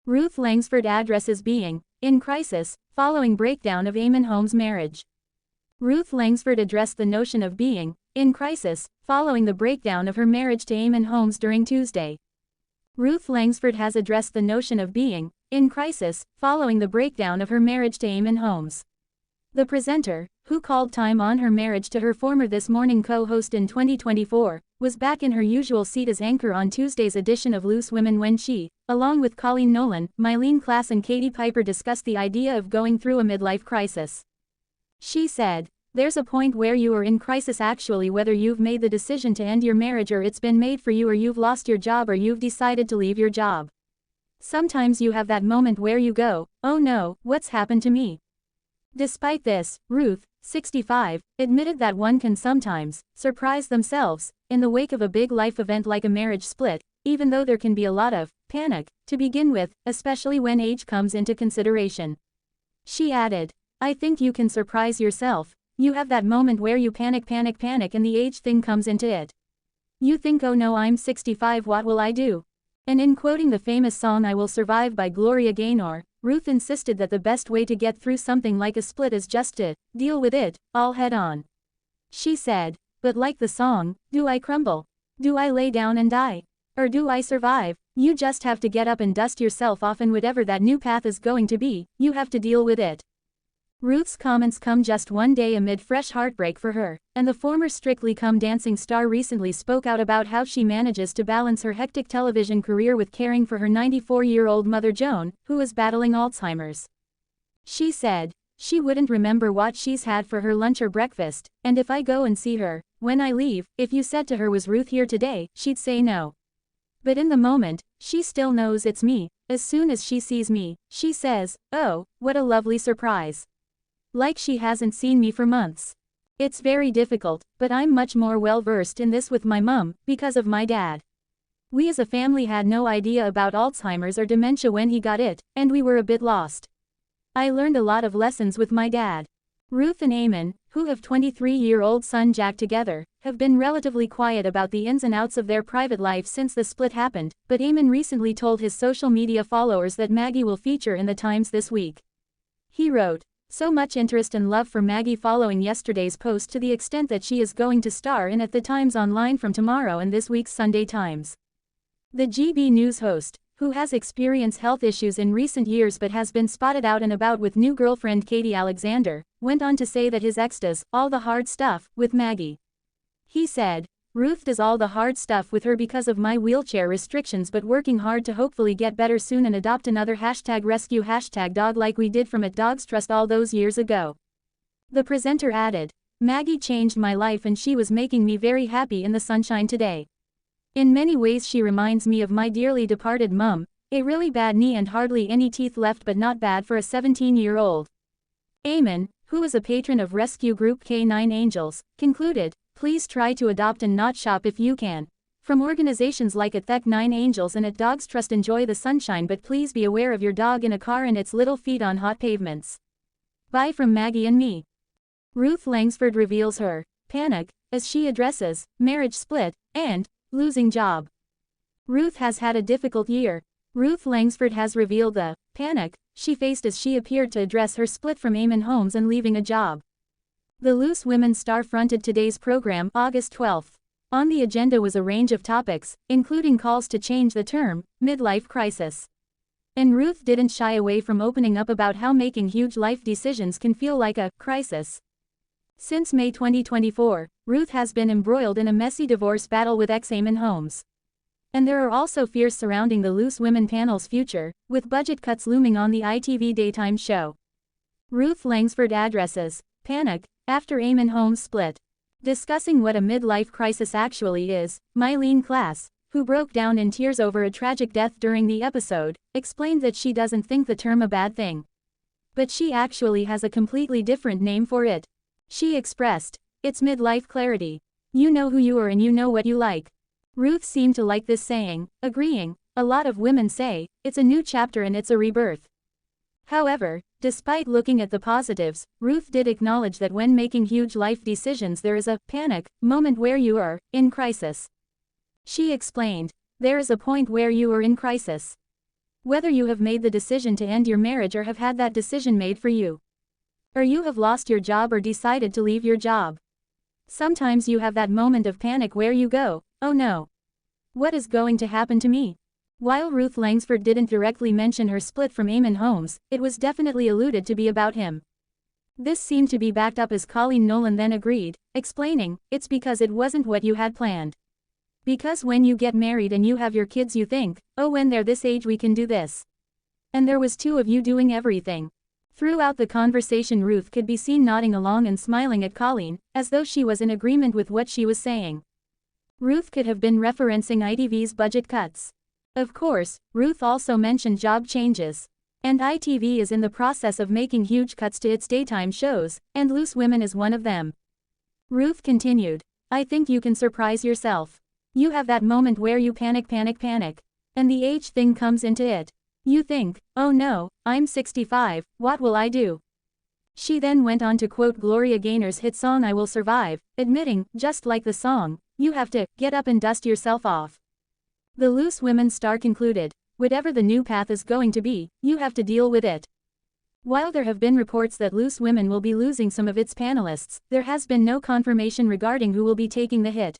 Ruth Langsford addresses being in crisis following breakdown of Eamonn Holmes' marriage. Ruth Langsford addressed the notion of being in crisis following the breakdown of her marriage to Eamonn Holmes during Tuesday. Ruth Langsford has addressed the notion of being in crisis following the breakdown of her marriage to Eamonn Holmes. The presenter, who called time on her marriage to her former This Morning co-host in 2024, was back in her usual seat as anchor on Tuesday's edition of Loose Women when she, along with Colleen Nolan, Mylene Klass and Katie Piper discussed the idea of going through a midlife crisis. She said, "There's a point where you are in crisis actually, whether you've made the decision to end your marriage or it's been made for you, or you've lost your job or you've decided to leave your job. Sometimes you have that moment where you go, oh no, what's happened to me?" Despite this, Ruth, 65, admitted that one can sometimes surprise themselves in the wake of a big life event like a marriage split, even though there can be a lot of panic to begin with, especially when age comes into consideration. She added, "I think you can surprise yourself. You have that moment where you panic and the age thing comes into it. You think, oh no, I'm 65, what will I do?" And in quoting the famous song I Will Survive by Gloria Gaynor, Ruth insisted that the best way to get through something like a split is just to deal with it, all head on. She said, "But like the song, do I crumble? Do I lay down and die? Or do I survive? You just have to get up and dust yourself off, and whatever that new path is going to be, you have to deal with it." Ruth's comments come just one day amid fresh heartbreak for her, and the former Strictly Come Dancing star recently spoke out about how she manages to balance her hectic television career with caring for her 94-year-old mother Joan, who is battling Alzheimer's. She said, "She wouldn't remember what she's had for her lunch or breakfast, and if I go and see her, when I leave, if you said to her, 'Was Ruth here today?' she'd say no. But in the moment, she still knows it's me. As soon as she sees me, she says, 'Oh, what a lovely surprise.' Like she hasn't seen me for months. It's very difficult, but I'm much more well-versed in this with my mum, because of my dad. We as a family had no idea about Alzheimer's or dementia when he got it, and we were a bit lost. I learned a lot of lessons with my dad." Ruth and Eamonn, who have 23-year-old son Jack together, have been relatively quiet about the ins and outs of their private life since the split happened, but Eamonn recently told his social media followers that Maggie will feature in the Times this week. He wrote, "So much interest and love for Maggie following yesterday's post, to the extent that she is going to star in at the Times Online from tomorrow and this week's Sunday Times." The GB News host, who has experienced health issues in recent years but has been spotted out and about with new girlfriend Katie Alexander, went on to say that his ex does all the hard stuff with Maggie. He said, "Ruth does all the hard stuff with her because of my wheelchair restrictions, but working hard to hopefully get better soon and adopt another #rescue #dog like we did from at Dogs Trust all those years ago." The presenter added, "Maggie changed my life and she was making me very happy in the sunshine today. In many ways she reminds me of my dearly departed mum, a really bad knee and hardly any teeth left, but not bad for a 17-year-old. Eamonn, who is a patron of rescue group K9 Angels, concluded, "Please try to adopt and not shop if you can. From organizations like at K9 Angels and at Dogs Trust, enjoy the sunshine, but please be aware of your dog in a car and its little feet on hot pavements. Bye from Maggie and me." Ruth Langsford reveals her panic as she addresses marriage split and losing job. Ruth has had a difficult year. Ruth Langsford has revealed the panic she faced as she appeared to address her split from Eamonn Holmes and leaving a job. The Loose Women star fronted today's program August 12. On the agenda was a range of topics, including calls to change the term midlife crisis. And Ruth didn't shy away from opening up about how making huge life decisions can feel like a crisis. Since May 2024, Ruth has been embroiled in a messy divorce battle with ex Eamonn Holmes. And there are also fears surrounding the Loose Women panel's future, with budget cuts looming on the ITV daytime show. Ruth Langsford addresses panic after Eamonn Holmes split. Discussing what a midlife crisis actually is, Mylene Klass, who broke down in tears over a tragic death during the episode, explained that she doesn't think the term a bad thing. But she actually has a completely different name for it. She expressed, "It's midlife clarity. You know who you are and you know what you like." Ruth seemed to like this saying, agreeing, "A lot of women say, it's a new chapter and it's a rebirth." However, despite looking at the positives, Ruth did acknowledge that when making huge life decisions there is a panic moment where you are in crisis. She explained, "There is a point where you are in crisis. Whether you have made the decision to end your marriage or have had that decision made for you. Or you have lost your job or decided to leave your job. Sometimes you have that moment of panic where you go, oh no. What is going to happen to me? While Ruth Langsford didn't directly mention her split from Eamonn Holmes, it was definitely alluded to be about him. This seemed to be backed up as Colleen Nolan then agreed, explaining, it's because it wasn't what you had planned. Because when you get married and you have your kids you think, oh when they're this age we can do this. And there was two of you doing everything. Throughout the conversation Ruth could be seen nodding along and smiling at Colleen, as though she was in agreement with what she was saying. Ruth could have been referencing ITV's budget cuts. Of course, Ruth also mentioned job changes. And ITV is in the process of making huge cuts to its daytime shows, and Loose Women is one of them. Ruth continued, I think you can surprise yourself. You have that moment where you panic. And the age thing comes into it. You think, oh no, I'm 65, what will I do? She then went on to quote Gloria Gaynor's hit song I Will Survive, admitting, just like the song, you have to get up and dust yourself off. The Loose Women star concluded, whatever the new path is going to be, you have to deal with it. While there have been reports that Loose Women will be losing some of its panelists, there has been no confirmation regarding who will be taking the hit.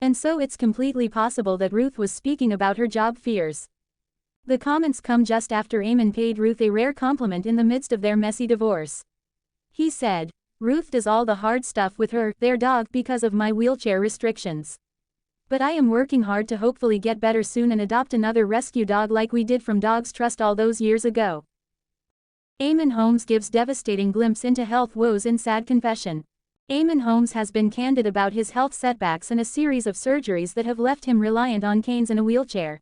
And so it's completely possible that Ruth was speaking about her job fears. The comments come just after Eamonn paid Ruth a rare compliment in the midst of their messy divorce. He said, Ruth does all the hard stuff with their dog because of my wheelchair restrictions. But I am working hard to hopefully get better soon and adopt another rescue dog like we did from Dogs Trust all those years ago. Eamonn Holmes gives devastating glimpse into health woes in sad confession. Eamonn Holmes has been candid about his health setbacks and a series of surgeries that have left him reliant on canes and a wheelchair.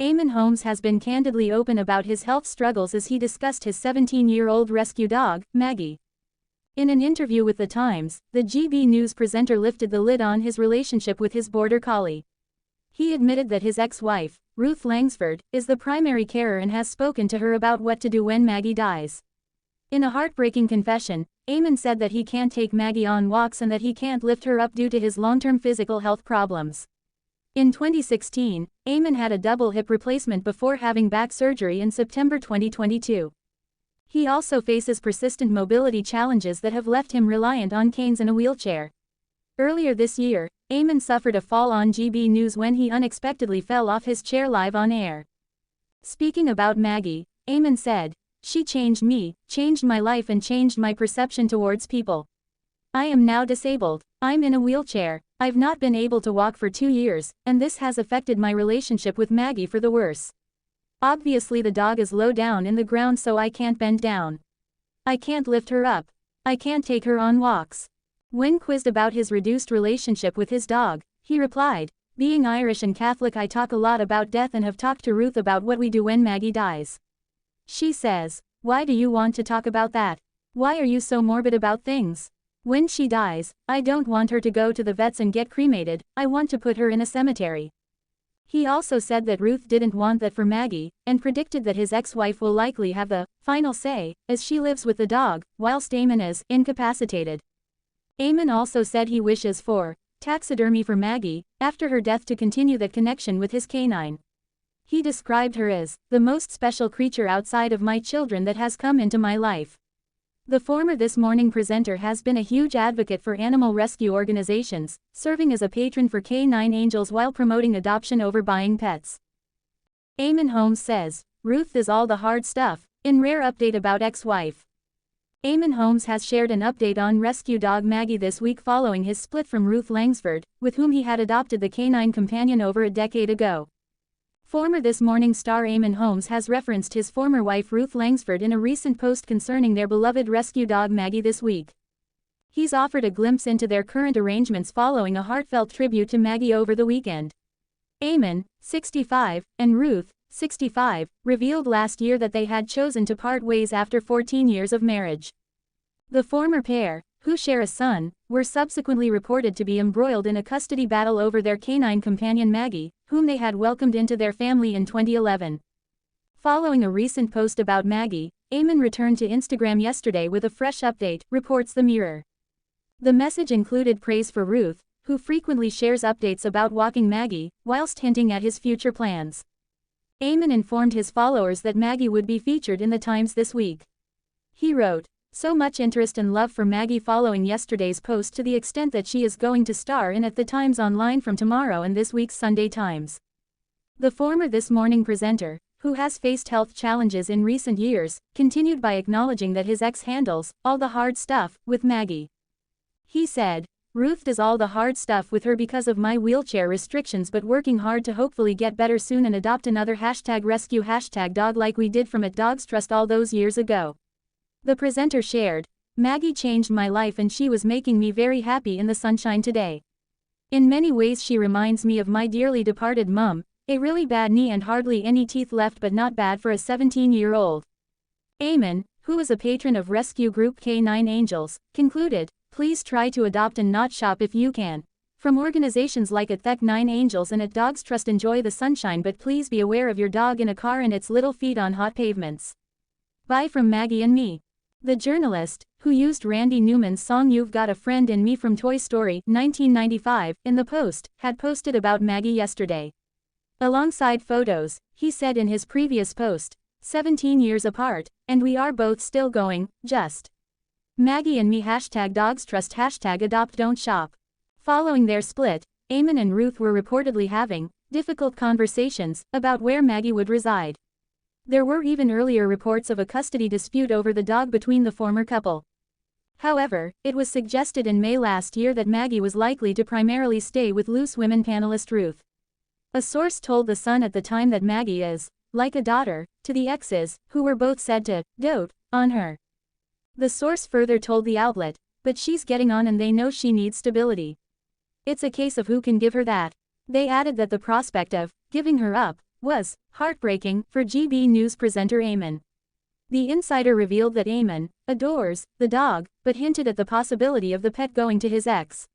Eamonn Holmes has been candidly open about his health struggles as he discussed his 17-year-old rescue dog, Maggie. In an interview with The Times, the GB News presenter lifted the lid on his relationship with his border collie. He admitted that his ex-wife, Ruth Langsford, is the primary carer and has spoken to her about what to do when Maggie dies. In a heartbreaking confession, Eamonn said that he can't take Maggie on walks and that he can't lift her up due to his long-term physical health problems. In 2016, Eamonn had a double hip replacement before having back surgery in September 2022. He also faces persistent mobility challenges that have left him reliant on canes and a wheelchair. Earlier this year, Eamonn suffered a fall on GB News when he unexpectedly fell off his chair live on air. Speaking about Maggie, Eamonn said, she changed me, changed my life and changed my perception towards people. I am now disabled. I'm in a wheelchair. I've not been able to walk for 2 years, and this has affected my relationship with Maggie for the worse. Obviously the dog is low down in the ground so I can't bend down. I can't lift her up. I can't take her on walks. When quizzed about his reduced relationship with his dog, he replied, being Irish and Catholic I talk a lot about death and have talked to Ruth about what we do when Maggie dies. She says, why do you want to talk about that? Why are you so morbid about things? When she dies, I don't want her to go to the vets and get cremated, I want to put her in a cemetery. He also said that Ruth didn't want that for Maggie, and predicted that his ex-wife will likely have the final say, as she lives with the dog, whilst Eamonn is incapacitated. Eamonn also said he wishes for taxidermy for Maggie, after her death to continue that connection with his canine. He described her as the most special creature outside of my children that has come into my life. The former This Morning presenter has been a huge advocate for animal rescue organizations, serving as a patron for K9 Angels while promoting adoption over buying pets. Eamonn Holmes says, Ruth is all the hard stuff, in rare update about ex-wife. Eamonn Holmes has shared an update on rescue dog Maggie this week following his split from Ruth Langsford, with whom he had adopted the canine companion over a decade ago. Former This Morning star Eamonn Holmes has referenced his former wife Ruth Langsford in a recent post concerning their beloved rescue dog Maggie this week. He's offered a glimpse into their current arrangements following a heartfelt tribute to Maggie over the weekend. Eamonn, 65, and Ruth, 65, revealed last year that they had chosen to part ways after 14 years of marriage. The former pair, who share a son, were subsequently reported to be embroiled in a custody battle over their canine companion Maggie, whom they had welcomed into their family in 2011. Following a recent post about Maggie, Eamonn returned to Instagram yesterday with a fresh update, reports The Mirror. The message included praise for Ruth, who frequently shares updates about walking Maggie, whilst hinting at his future plans. Eamonn informed his followers that Maggie would be featured in the Times this week. He wrote, "So much interest and love for Maggie following yesterday's post to the extent that she is going to star in at the Times Online from tomorrow and this week's Sunday Times." The former This Morning presenter, who has faced health challenges in recent years, continued by acknowledging that his ex handles all the hard stuff with Maggie. He said, "Ruth does all the hard stuff with her because of my wheelchair restrictions, but working hard to hopefully get better soon and adopt another #rescue #dog like we did from at Dogs Trust all those years ago." The presenter shared, "Maggie changed my life and she was making me very happy in the sunshine today. In many ways she reminds me of my dearly departed mum, a really bad knee and hardly any teeth left but not bad for a 17-year-old. Eamonn, who is a patron of rescue group K9 Angels, concluded, "Please try to adopt and not shop if you can. From organizations like at K9 Angels and at Dogs Trust, enjoy the sunshine, but please be aware of your dog in a car and its little feet on hot pavements. Bye from Maggie and me." The journalist, who used Randy Newman's song "You've Got a Friend in Me" from Toy Story 1995 in the post, had posted about Maggie yesterday. Alongside photos, he said in his previous post, "17 years apart, and we are both still going, just Maggie and me #DogsTrust #adopt don't shop." Following their split, Eamonn and Ruth were reportedly having difficult conversations about where Maggie would reside. There were even earlier reports of a custody dispute over the dog between the former couple. However, it was suggested in May last year that Maggie was likely to primarily stay with Loose Women panelist Ruth. A source told The Sun at the time that Maggie is like a daughter to the exes, who were both said to dote on her. The source further told the outlet, "But she's getting on and they know she needs stability. It's a case of who can give her that." They added that the prospect of giving her up was heartbreaking for GB News presenter Eamonn. The insider revealed that Eamonn adores the dog, but hinted at the possibility of the pet going to his ex.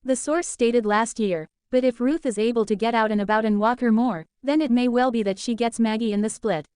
The source stated last year, "But if Ruth is able to get out and about and walk her more, then it may well be that she gets Maggie in the split."